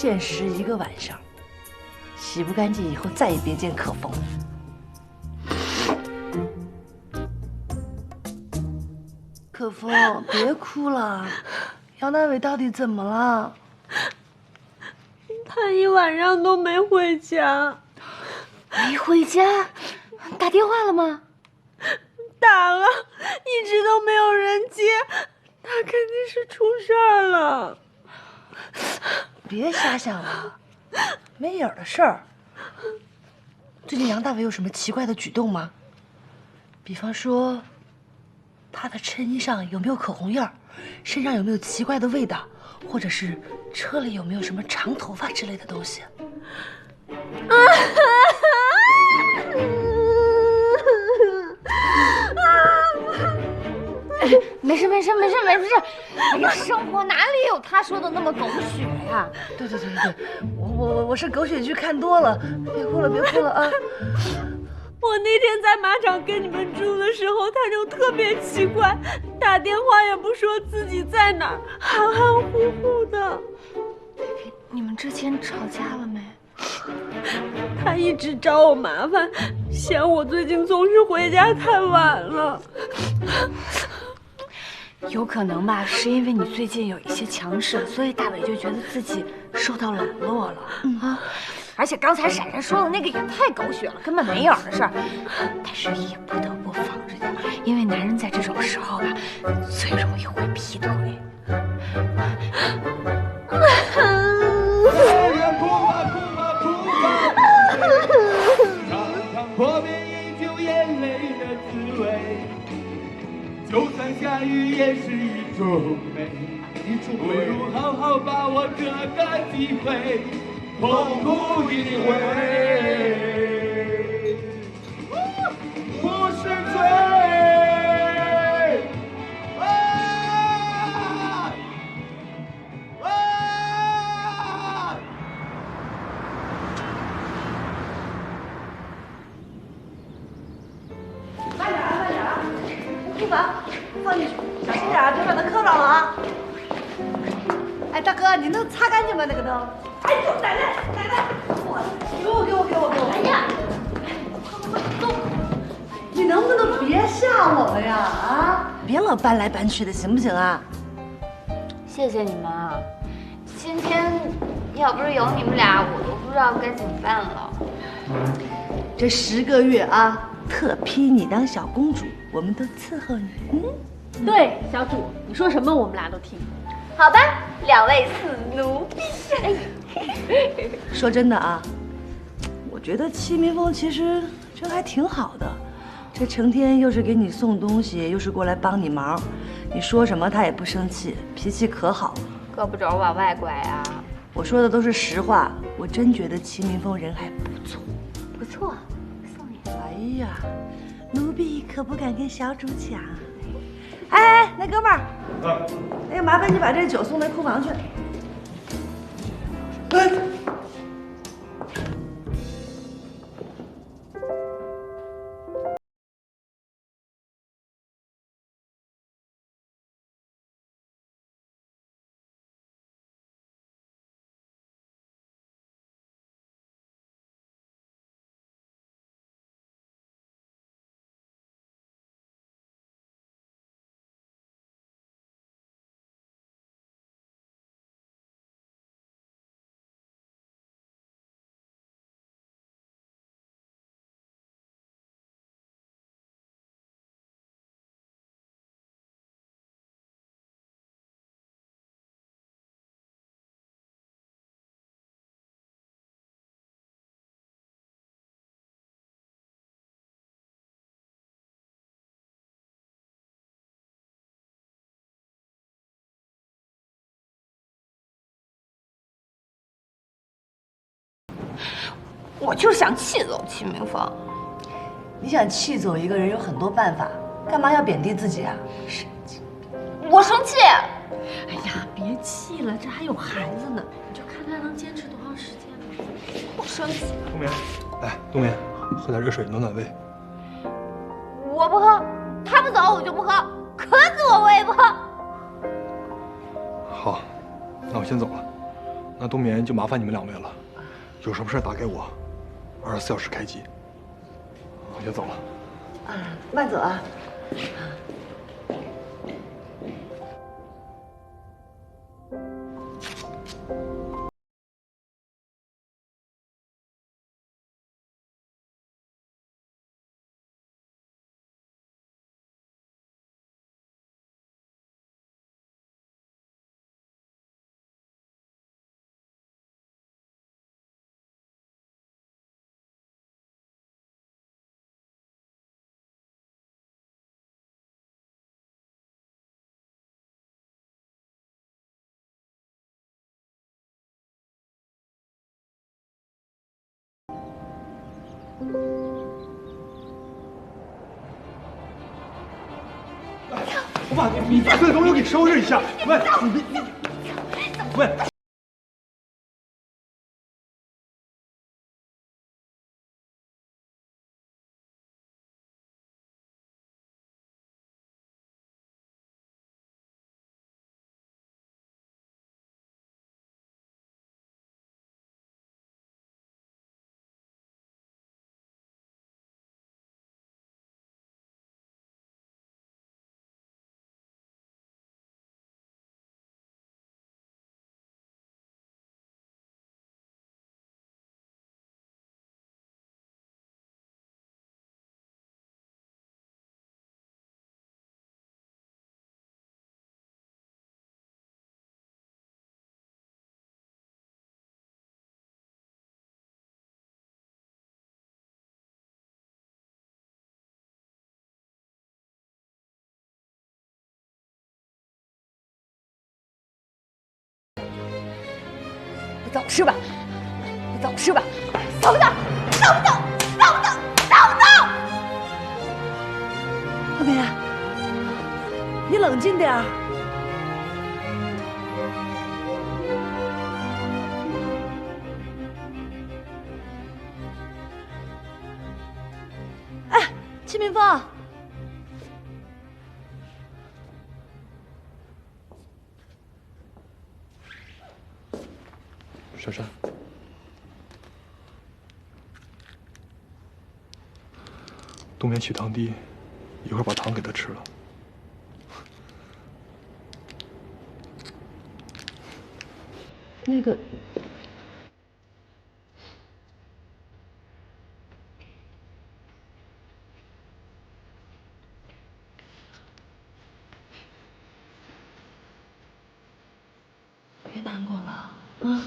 限时1个晚上，洗不干净以后再也别见可风。可风，别哭了，杨大伟到底怎么了？他一晚上都没回家。没回家？打电话了吗？打了，一直都没有人接，他肯定是出事儿了。别瞎想了，没影儿的事儿。最近杨大伟有什么奇怪的举动吗？比方说，他的衬衣上有没有口红印儿，身上有没有奇怪的味道，或者是车里有没有什么长头发之类的东西？没事。哎呀，生活哪里有他说的那么狗血呀？对，我是狗血剧看多了，别哭了啊！我那天在马场跟你们住的时候，他就特别奇怪，打电话也不说自己在哪儿，含含糊糊的。你们之前吵架了没？他一直找我麻烦，嫌我最近总是回家太晚了。有可能吧，是因为你最近有一些强势，所以大伟就觉得自己受到冷落了啊。而且刚才闪闪说的那个也太狗血了，根本没影的事儿。但是也不得不防着点，因为男人在这种时候吧，最容易会劈腿。破灭营救眼泪的滋味，就算下雨也是一种美。不如好好把握这个机会，痛苦一回，不是罪。放进去，小心点啊，别把它磕着了啊！哎，大哥，你能擦干净吗？那个都。哎呦，奶奶，我给我！哎呀，快走！你能不能别吓我们呀？啊，别老搬来搬去的，行不行啊？谢谢你们啊，今天要不是有你们俩，我都不知道该怎么办了。这10个月啊，特批你当小公主，我们都伺候你。对，小主，你说什么我们俩都听。好吧，2位死奴婢。说真的啊，我觉得戚明凤其实真还挺好的，这成天又是给你送东西，又是过来帮你忙，你说什么他也不生气，脾气可好了。胳膊肘往外拐啊！我说的都是实话，我真觉得戚明凤人还不错。不错，送你。哎呀，奴婢可不敢跟小主抢。哎，那哥们儿，哎呀，麻烦你把这酒送那库房去。我就是想气走戚明凤。你想气走一个人有很多办法，干嘛要贬低自己啊？我生气。哎呀，别气了，这还有孩子呢，你就看他能坚持多长时间吧。我生气。冬眠，来，冬眠，喝点热水暖暖胃。我不喝，他不走我就不喝，渴死我也不喝。好，那我先走了。那冬眠就麻烦你们2位了，有什么事打给我，24小时开机。我先走了。慢走啊。我把你打碎的东西给收拾一下。喂，喂。你早吃吧，你早吃吧，走不走？走不走？走不走？走不走？冬眠，你冷静点儿。哎，戚明峰。珊珊，冬眠取堂弟，一会儿把糖给他吃了。那个，别难过了，啊。